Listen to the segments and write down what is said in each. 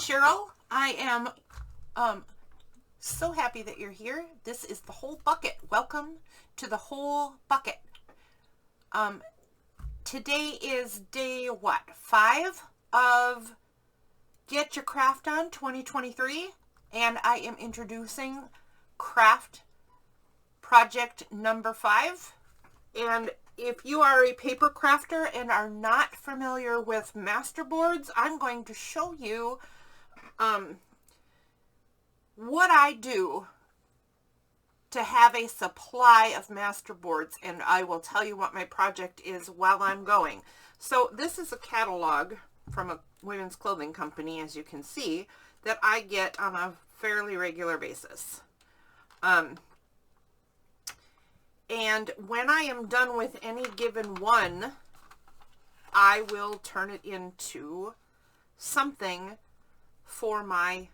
Cheryl. I am so happy that you're here. This is the Whole Bucket. Welcome to the Whole Bucket. Today is day 5 of Get Your Craft On 2023, and I am introducing craft project number 5. And if you are a paper crafter and are not familiar with masterboards, I'm going to show you what I do to have a supply of masterboards, and I will tell you what my project is while I'm going. So this is a catalog from a women's clothing company, as you can see, that I get on a fairly regular basis. And when I am done with any given one, I will turn it into something for my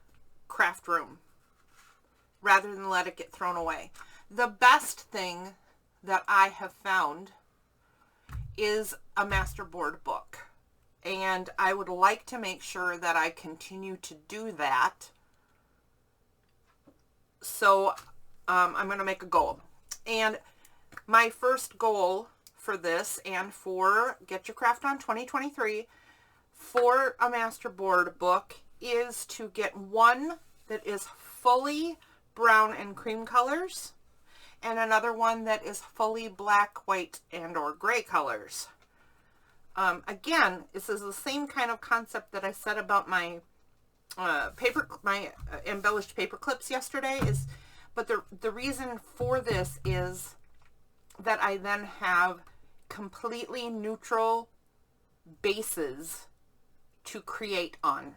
craft room rather than let it get thrown away. The best thing that I have found is a masterboard book, and I would like to make sure that I continue to do that. So I'm going to make a goal. And my first goal for this and for Get Your Craft On 2023 for a masterboard book is to get one that is fully brown and cream colors and another one that is fully black, white, and or gray colors. Again, this is the same kind of concept that I said about my embellished paper clips yesterday, but the reason for this is that I then have completely neutral bases to create on.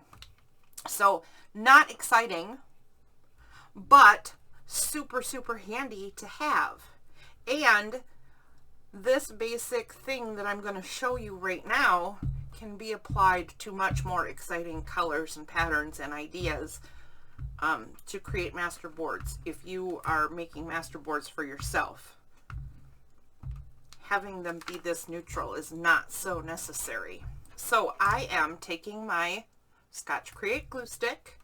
So not exciting, but super, super handy to have. And this basic thing that I'm going to show you right now can be applied to much more exciting colors and patterns and ideas to create masterboards. If you are making masterboards for yourself, having them be this neutral is not so necessary. So I am taking my Scotch Create glue stick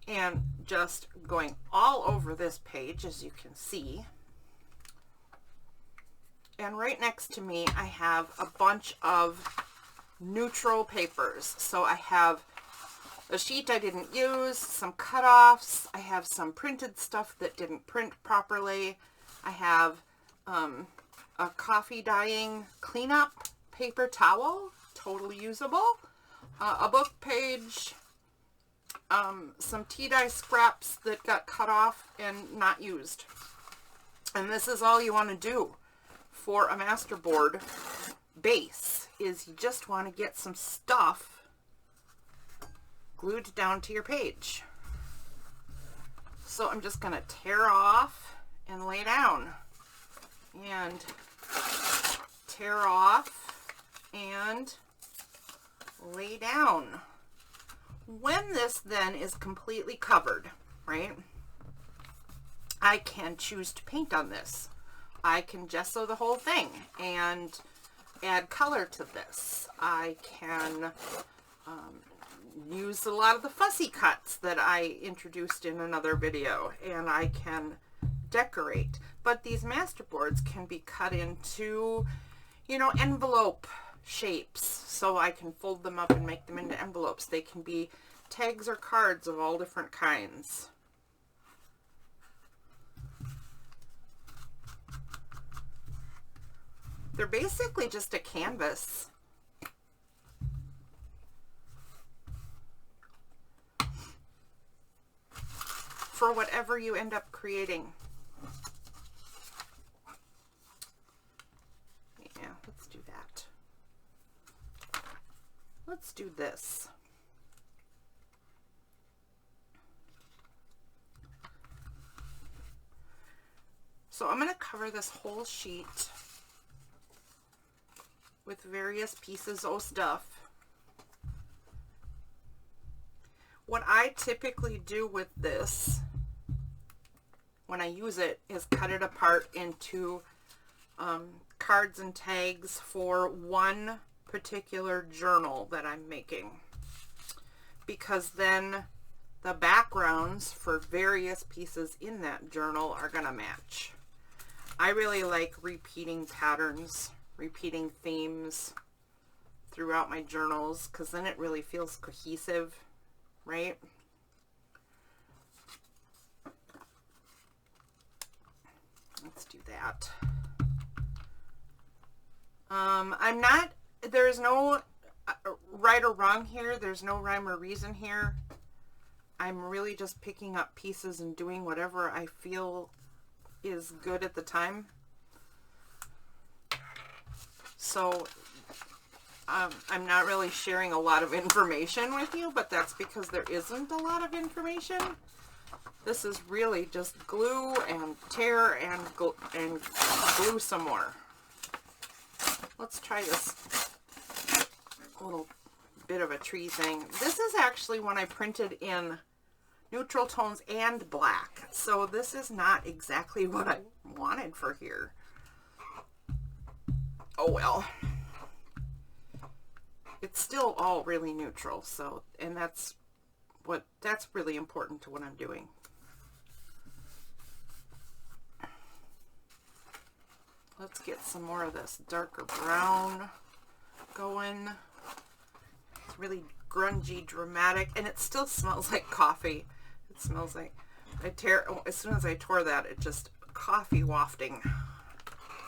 and just going all over this page, as you can see. And right next to me, I have a bunch of neutral papers. So I have a sheet I didn't use, some cutoffs, I have some printed stuff that didn't print properly, I have a coffee dyeing cleanup paper towel, totally usable, a book page, some tea dye scraps that got cut off and not used. And this is all you want to do for a masterboard base, is you just want to get some stuff glued down to your page. So I'm just going to tear off and lay down, and tear off and lay down. When this then is completely covered, right, I can choose to paint on this. I can gesso the whole thing and add color to this. I can use a lot of the fussy cuts that I introduced in another video, and I can decorate. But these masterboards can be cut into, you know, envelope shapes, so I can fold them up and make them into envelopes. They can be tags or cards of all different kinds. They're basically just a canvas. For whatever you end up creating. Yeah, let's do that. Let's do this. So I'm going to cover this whole sheet with various pieces of stuff. What I typically do with this when I use it is cut it apart into cards and tags for one particular journal that I'm making. because then the backgrounds for various pieces in that journal are going to match. I really like repeating patterns, repeating themes throughout my journals, because then it really feels cohesive, right? Let's do that. I'm not, there's no right or wrong here. There's no rhyme or reason here. I'm really just picking up pieces and doing whatever I feel is good at the time. So I'm not really sharing a lot of information with you, but that's because there isn't a lot of information. This is really just glue and tear and glue some more. Let's try this little bit of a tree thing. This is actually one I printed in neutral tones and black, so this is not exactly what I wanted for here. Oh well. It's still all really neutral, so, and that's really important to what I'm doing. Let's get some more of this darker brown going. It's really grungy, dramatic, and it still smells like coffee. It smells like, as soon as I tore that, it just coffee wafting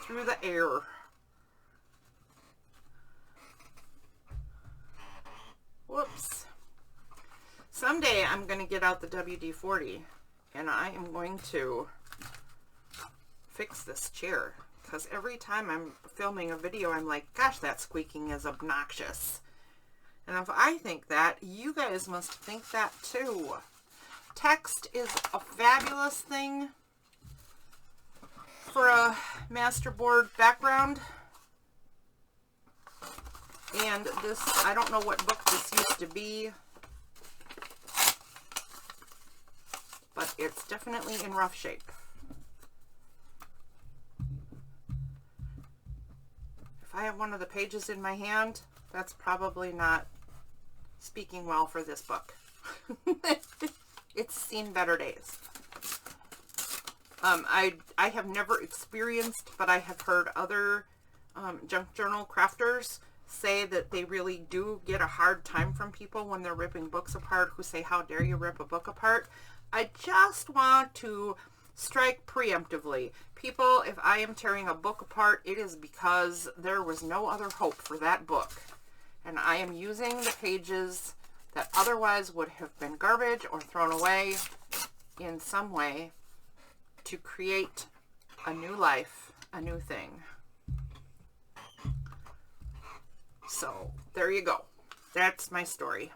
through the air. Whoops. Someday I'm going to get out the WD-40 and I am going to fix this chair, because every time I'm filming a video I'm like, gosh, that squeaking is obnoxious. And if I think that, you guys must think that too. Text is a fabulous thing for a masterboard background. And this, I don't know what book this used to be, but it's definitely in rough shape. If I have one of the pages in my hand, that's probably not speaking well for this book. It's seen better days. I have never experienced, but I have heard other junk journal crafters say that they really do get a hard time from people when they're ripping books apart, who say, how dare you rip a book apart? I just want to strike preemptively. People, if I am tearing a book apart, it is because there was no other hope for that book. And I am using the pages that otherwise would have been garbage or thrown away in some way to create a new life, a new thing. So there you go. That's my story.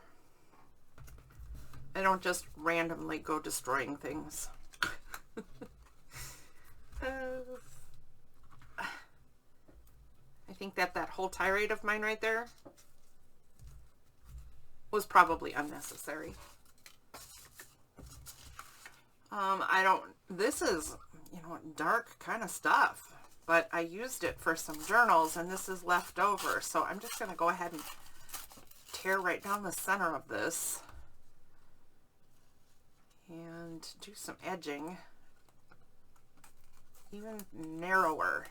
I don't just randomly go destroying things. I think that whole tirade of mine right there was probably unnecessary. This is, dark kind of stuff, but I used it for some journals and this is left over. So I'm just going to go ahead and tear right down the center of this and do some edging. Even narrower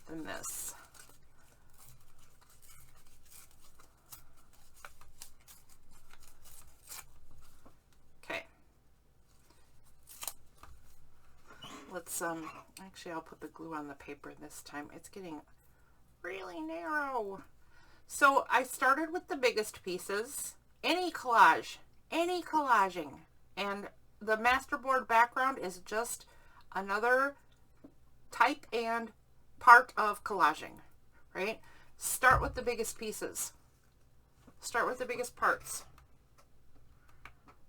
than this. Okay. Let's, actually I'll put the glue on the paper this time. It's getting really narrow. So I started with the biggest pieces. Any collaging, and the masterboard background is just another type and part of collaging, right? Start with the biggest pieces. Start with the biggest parts.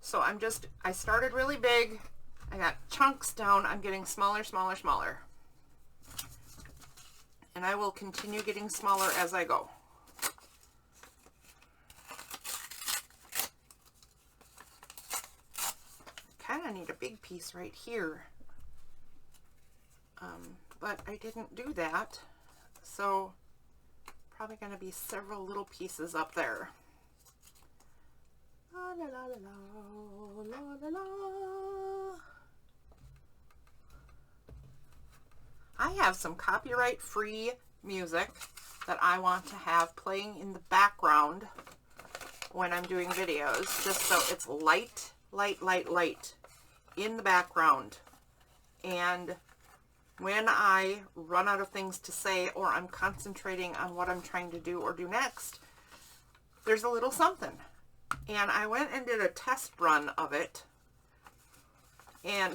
So I started really big. I got chunks down. I'm getting smaller, smaller, smaller. And I will continue getting smaller as I go. Kind of need a big piece right here, but I didn't do that, so probably going to be several little pieces up there. La la la la la la la la. I have some copyright-free music that I want to have playing in the background when I'm doing videos, just so it's light, light, light, light in the background. And when I run out of things to say, or I'm concentrating on what I'm trying to do or do next, there's a little something. And I went and did a test run of it, and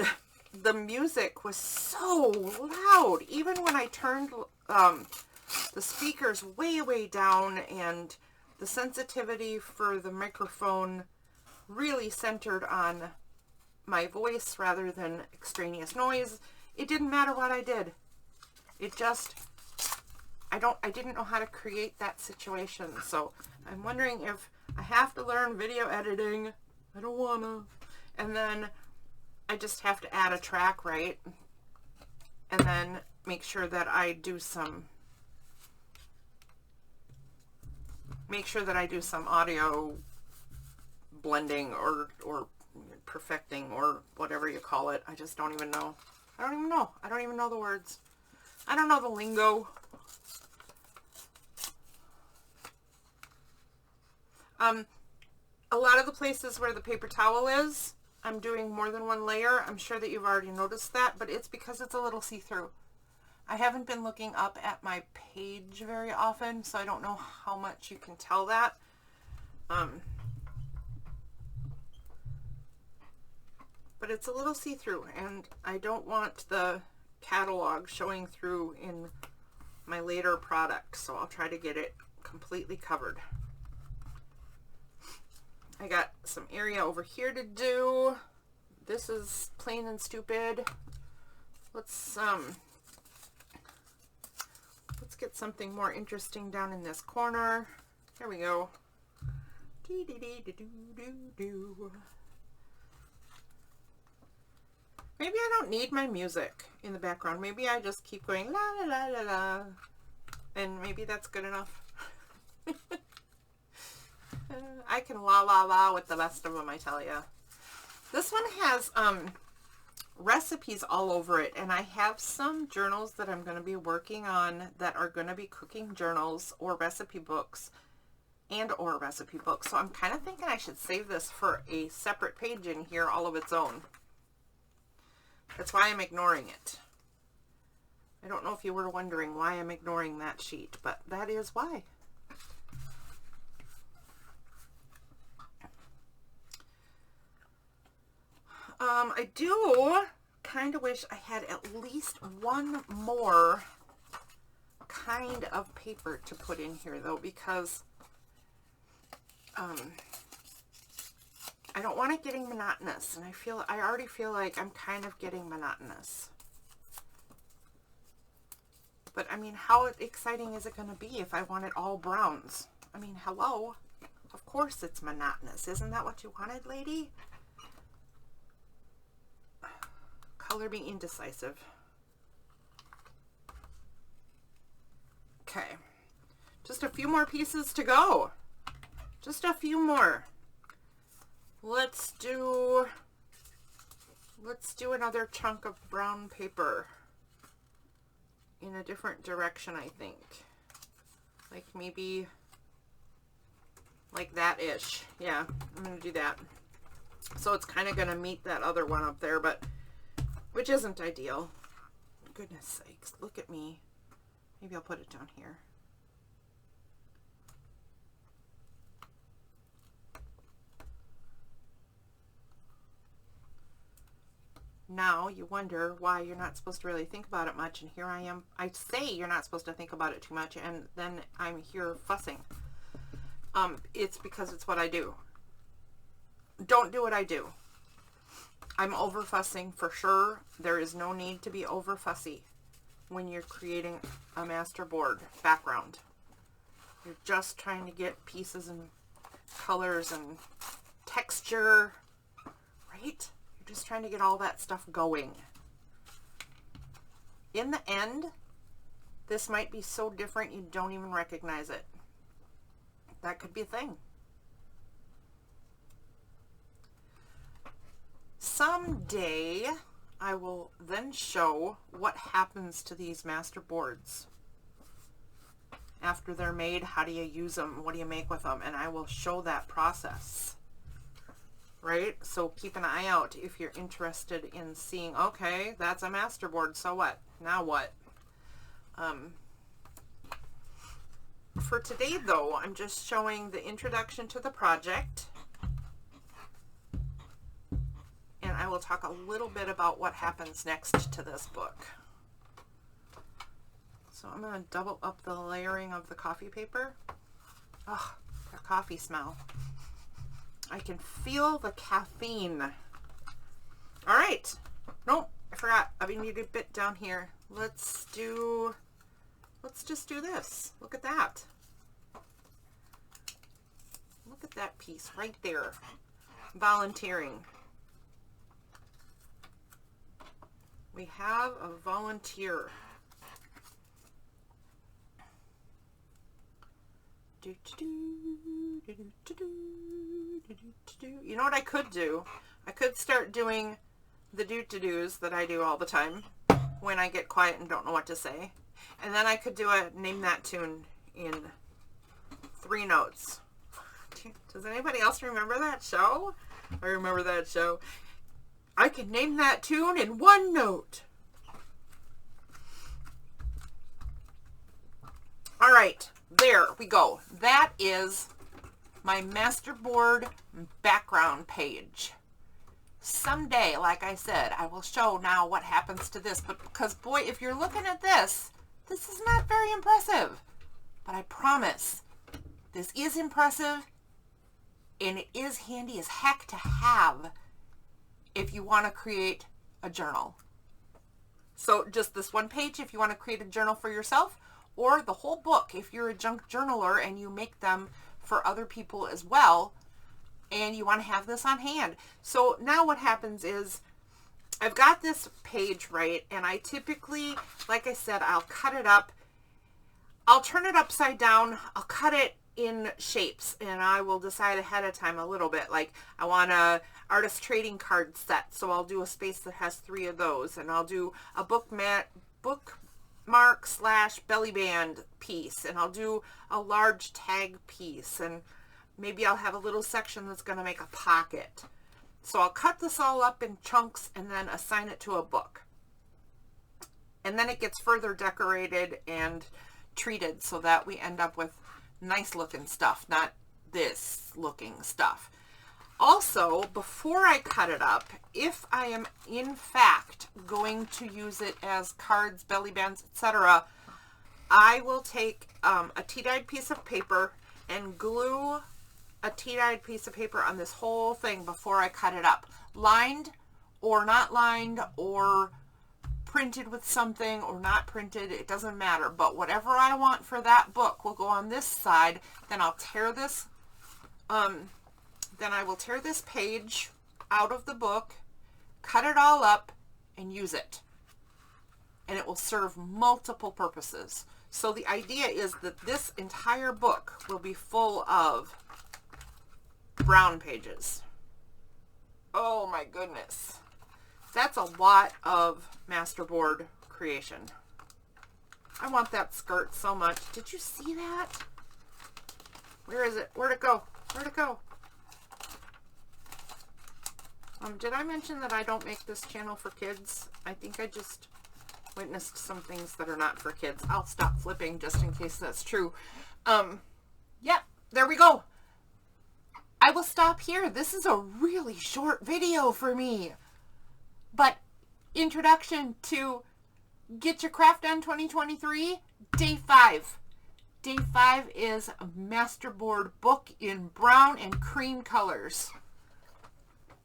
the music was so loud, even when I turned the speakers way, way down, and the sensitivity for the microphone really centered on my voice rather than extraneous noise. It didn't matter what I did. It just, I didn't know how to create that situation. So I'm wondering if I have to learn video editing. I don't wanna. And then I just have to add a track, right? And then make sure that I do some audio blending or perfecting or whatever you call it. I just don't even know. I don't even know. I don't even know the words. I don't know the lingo. A lot of the places where the paper towel is, I'm doing more than one layer. I'm sure that you've already noticed that, but it's because it's a little see-through. I haven't been looking up at my page very often, so I don't know how much you can tell that. But it's a little see-through, and I don't want the catalog showing through in my later products, so I'll try to get it completely covered. I got some area over here to do. This is plain and stupid. Let's get something more interesting down in this corner. There we go. Dee dee dee dee doo doo doo. Maybe I don't need my music in the background. Maybe I just keep going la la la la la, and maybe that's good enough. I can la la la with the best of them, I tell you. This one has recipes all over it, and I have some journals that I'm going to be working on that are going to be cooking journals or recipe books or recipe books. So I'm kind of thinking I should save this for a separate page in here all of its own. That's why I'm ignoring it. I don't know if you were wondering why I'm ignoring that sheet, but that is why. I do kind of wish I had at least one more kind of paper to put in here, though, because I don't want it getting monotonous, and I already feel like I'm kind of getting monotonous. But I mean, how exciting is it going to be if I want it all browns? I mean, hello. Of course it's monotonous. Isn't that what you wanted, lady? Color me indecisive. Okay. Just a few more pieces to go. Just a few more. Let's do another chunk of brown paper in a different direction, I think. Like maybe like that-ish. Yeah, I'm going to do that. So it's kind of going to meet that other one up there, but which isn't ideal. Goodness sakes, look at me. Maybe I'll put it down here. Now you wonder why you're not supposed to really think about it much, and here I am. I say you're not supposed to think about it too much, and then I'm here fussing. It's because it's what I do. Don't do what I do. I'm over fussing for sure. There is no need to be over fussy when you're creating a masterboard background. You're just trying to get pieces and colors and texture, right? You're just trying to get all that stuff going. In the end, this might be so different you don't even recognize it. That could be a thing. someday I will then show what happens to these master boards. After they're made, how do you use them? What do you make with them? And I will show that process. Right? So keep an eye out if you're interested in seeing, okay, that's a masterboard, so what? Now what? For today, though, I'm just showing the introduction to the project. And I will talk a little bit about what happens next to this book. So I'm going to double up the layering of the coffee paper. Oh, that coffee smell. I can feel the caffeine. All right. Nope, I forgot. I need a bit down here. Let's just do this. Look at that. Look at that piece right there. Volunteering. We have a volunteer. You know what I could do? I could start doing the do-to-dos that I do all the time when I get quiet and don't know what to say. And then I could do a name that tune in 3 notes. Does anybody else remember that show? I remember that show. I can name that tune in 1 note. All right, there we go. That is my masterboard background page. Someday, like I said, I will show now what happens to this. But because, boy, if you're looking at this, this is not very impressive. But I promise, this is impressive, and it is handy as heck to have if you want to create a journal. So just this one page if you want to create a journal for yourself, or the whole book if you're a junk journaler and you make them for other people as well, and you want to have this on hand. So now what happens is I've got this page, right, and I typically, like I said, I'll cut it up. I'll turn it upside down. I'll cut it in shapes, and I will decide ahead of time a little bit. Like I want a artist trading card set, so I'll do a space that has 3 of those, and I'll do a bookmark / belly band piece, and I'll do a large tag piece, and maybe I'll have a little section that's going to make a pocket. So I'll cut this all up in chunks and then assign it to a book. And then it gets further decorated and treated so that we end up with nice looking stuff, not this looking stuff. Also, before I cut it up, if I am in fact going to use it as cards, belly bands, etc., I will take a tea-dyed piece of paper and glue a tea-dyed piece of paper on this whole thing before I cut it up. Lined or not lined, or printed with something or not printed, it doesn't matter. But whatever I want for that book will go on this side. Then I'll tear this, then I will tear this page out of the book, cut it all up, and use it. And it will serve multiple purposes. So the idea is that this entire book will be full of brown pages. Oh my goodness. That's a lot of masterboard creation. I want that skirt so much. Did you see that? Where is it? Where'd it go? Where'd it go? Did I mention that I don't make this channel for kids? I think I just witnessed some things that are not for kids. I'll stop flipping just in case that's true. Yeah, there we go. I will stop here. This is a really short video for me. But introduction to Get Your Craft Done 2023, day 5. Day 5 is a masterboard book in brown and cream colors.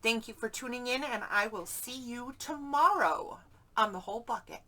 Thank you for tuning in, and I will see you tomorrow on The Whole Bucket.